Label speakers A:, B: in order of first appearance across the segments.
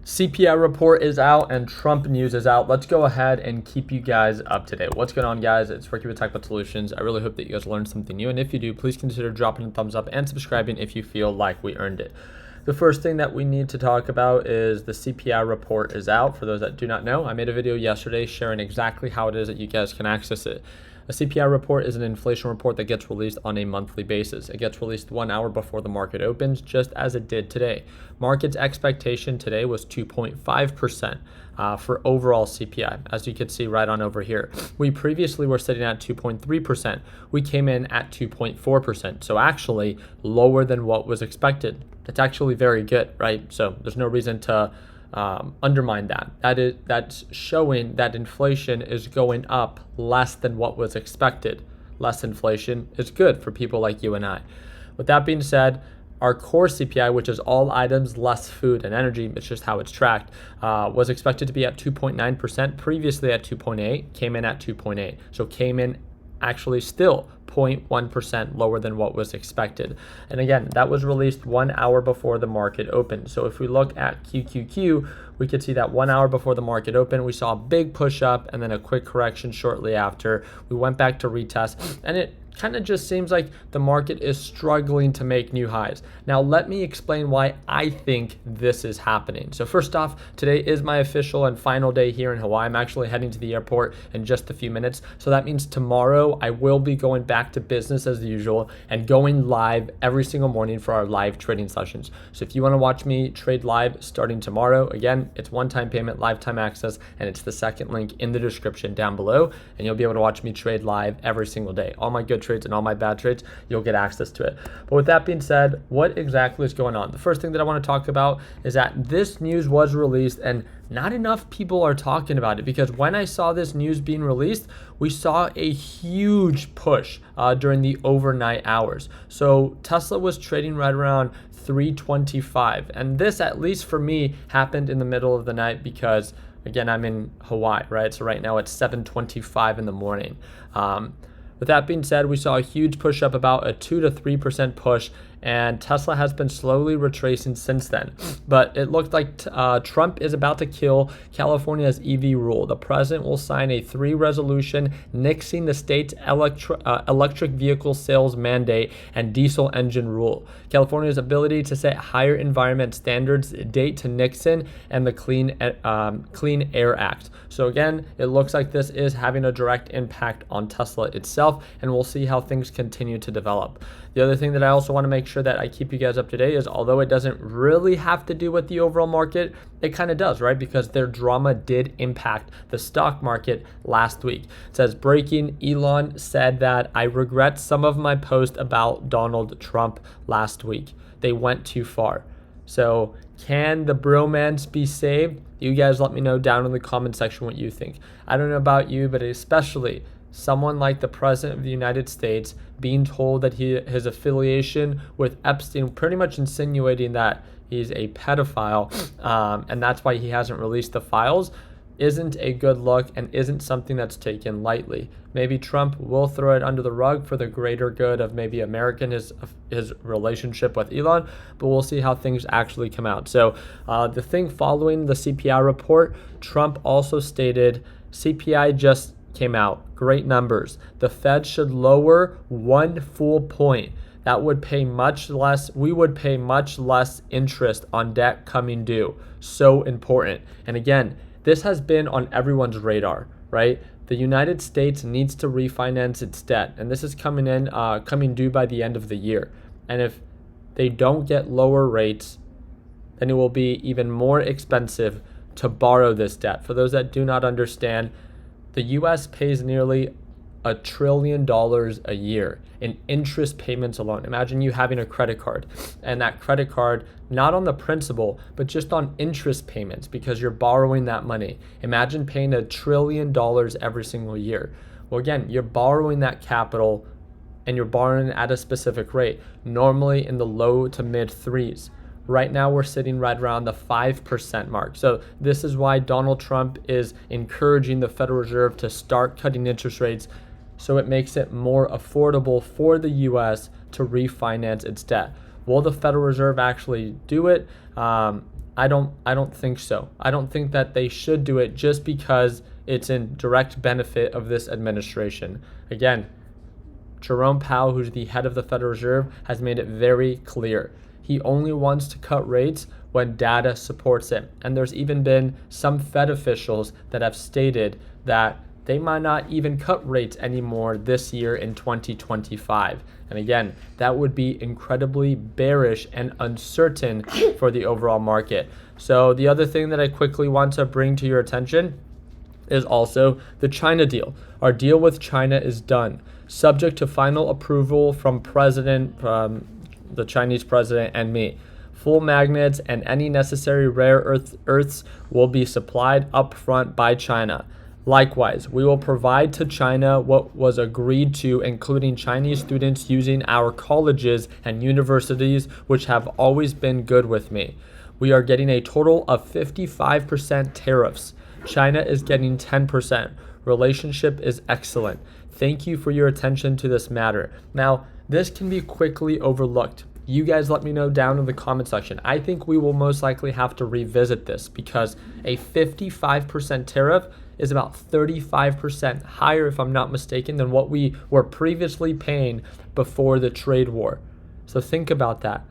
A: CPI report is out and Trump news is out. Let's go ahead and keep you guys up to date. What's going on, guys? It's Ricky with TechBot Solutions. I really hope that you guys learned something new. And if you do, please consider dropping a thumbs up and subscribing if you feel like we earned it. The first thing that we need to talk about is the CPI report is out. For those that do not know, I made a video yesterday sharing exactly how it is that you guys can access it. A CPI report is an inflation report that gets released on a monthly basis. It gets released 1 hour before the market opens, just as it did today. Market's expectation today was 2.5% for overall CPI, as you can see right on over here. We previously were sitting at 2.3%. We came in at 2.4%, so actually lower than what was expected. It's actually very good, right? So there's no reason to undermine that. That's showing that inflation is going up less than what was expected. Less inflation is good for people like you and I. With that being said, our core CPI, which is all items less food and energy, it's just how it's tracked, was expected to be at 2.9%, previously at 2.8, came in at 2.8. So came in actually still 0.1% lower than what was expected. And again, that was released 1 hour before the market opened. So if we look at QQQ, we could see that 1 hour before the market opened, we saw a big push up and then a quick correction shortly after. We went back to retest, and it kind of just seems like the market is struggling to make new highs. Now, let me explain why I think this is happening. So first off, today is my official and final day here in Hawaii. I'm actually heading to the airport in just a few minutes. So that means tomorrow I will be going back to business as usual and going live every single morning for our live trading sessions. So if you want to watch me trade live starting tomorrow, again, it's one-time payment, lifetime access, and it's the second link in the description down below. And you'll be able to watch me trade live every single day. All my good trades and all my bad trades, you'll get access to it. But with that being said, what exactly is going on? The first thing that I want to talk about is that this news was released and not enough people are talking about it, because when I saw this news being released, we saw a huge push during the overnight hours. So Tesla was trading right around 325, and this, at least for me, happened in the middle of the night because, again, I'm in Hawaii, right? So right now it's 7:25 in the morning. With that being said, we saw a huge push up, about a 2 to 3% push, and Tesla has been slowly retracing since then. But it looked like Trump is about to kill California's EV rule. The president will sign a 3 resolution nixing the state's electric vehicle sales mandate and diesel engine rule. California's ability to set higher environment standards date to Nixon and the Clean Air Act. So again, it looks like this is having a direct impact on Tesla itself, and we'll see how things continue to develop. The other thing that I also want to make sure that I keep you guys up to date is, although it doesn't really have to do with the overall market, it kind of does, right? Because their drama did impact the stock market last week. It says, breaking, Elon said that I regret some of my post about Donald Trump last week. They went too far. So can the bromance be saved? You guys let me know down in the comment section what you think. I don't know about you, but especially someone like the President of the United States being told that his affiliation with Epstein, pretty much insinuating that he's a pedophile, and that's why he hasn't released the files, isn't a good look and isn't something that's taken lightly. Maybe Trump will throw it under the rug for the greater good of maybe America and his relationship with Elon, but we'll see how things actually come out. So the thing following the CPI report, Trump also stated CPI just came out. Great numbers. The Fed should lower 1 full point. That would pay much less. We would pay much less interest on debt coming due. So important. And again, this has been on everyone's radar, right? The United States needs to refinance its debt, and this is coming due by the end of the year. And if they don't get lower rates, then it will be even more expensive to borrow this debt. For those that do not understand, the U.S. pays nearly $1 trillion a year in interest payments alone. Imagine you having a credit card, and that credit card, not on the principal, but just on interest payments because you're borrowing that money. Imagine paying $1 trillion every single year. Well, again, you're borrowing that capital and you're borrowing at a specific rate, normally in the low to mid 3s. Right now, we're sitting right around the 5% mark. So this is why Donald Trump is encouraging the Federal Reserve to start cutting interest rates, so it makes it more affordable for the U.S. to refinance its debt. Will the Federal Reserve actually do it? I don't think so. I don't think that they should do it just because it's in direct benefit of this administration. Again, Jerome Powell, who's the head of the Federal Reserve, has made it very clear. He only wants to cut rates when data supports it. And there's even been some Fed officials that have stated that they might not even cut rates anymore this year in 2025. And again, that would be incredibly bearish and uncertain for the overall market. So the other thing that I quickly want to bring to your attention is also the China deal. Our deal with China is done, subject to final approval from the Chinese president and me. Full magnets and any necessary rare earths will be supplied upfront by China. Likewise, we will provide to China what was agreed to, including Chinese students using our colleges and universities, which have always been good with me. We are getting a total of 55% tariffs. China is getting 10%. Relationship is excellent. Thank you for your attention to this matter. Now, this can be quickly overlooked. You guys let me know down in the comment section. I think we will most likely have to revisit this because a 55% tariff is about 35% higher, if I'm not mistaken, than what we were previously paying before the trade war. So think about that.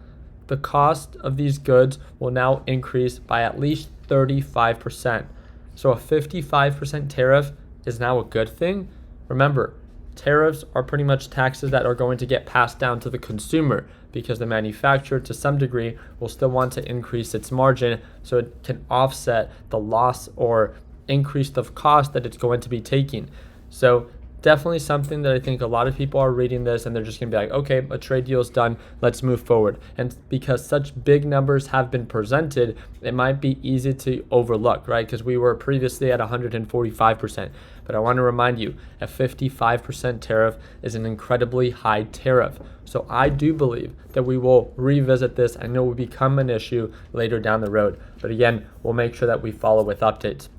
A: The cost of these goods will now increase by at least 35%. So a 55% tariff is now a good thing. Remember, tariffs are pretty much taxes that are going to get passed down to the consumer because the manufacturer, to some degree, will still want to increase its margin so it can offset the loss or increase the cost that it's going to be taking. So definitely something that I think a lot of people are reading this and they're just going to be like, okay, a trade deal is done, let's move forward. And because such big numbers have been presented, it might be easy to overlook, right? Because we were previously at 145%. But I want to remind you, a 55% tariff is an incredibly high tariff. So I do believe that we will revisit this and it will become an issue later down the road. But again, we'll make sure that we follow with updates.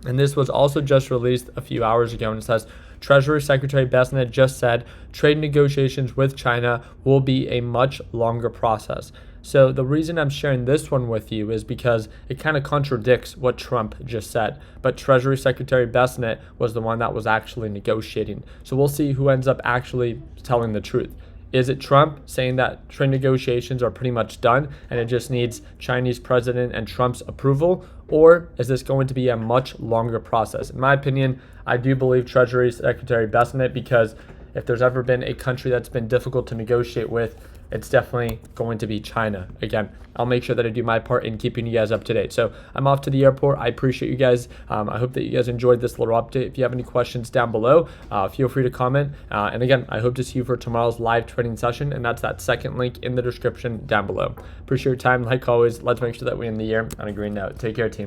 A: And this was also just released a few hours ago, and it says, Treasury Secretary Bessent just said trade negotiations with China will be a much longer process. So the reason I'm sharing this one with you is because it kind of contradicts what Trump just said. But Treasury Secretary Bessent was the one that was actually negotiating. So we'll see who ends up actually telling the truth. Is it Trump saying that trade negotiations are pretty much done and it just needs Chinese president and Trump's approval? Or is this going to be a much longer process? In my opinion, I do believe Treasury Secretary Bessent, because if there's ever been a country that's been difficult to negotiate with, it's definitely going to be China. Again, I'll make sure that I do my part in keeping you guys up to date. So I'm off to the airport. I appreciate you guys. I hope that you guys enjoyed this little update. If you have any questions down below, feel free to comment. And again, I hope to see you for tomorrow's live trading session. And that's that second link in the description down below. Appreciate your time. Like always, let's make sure that we end the year on a green note. Take care, team.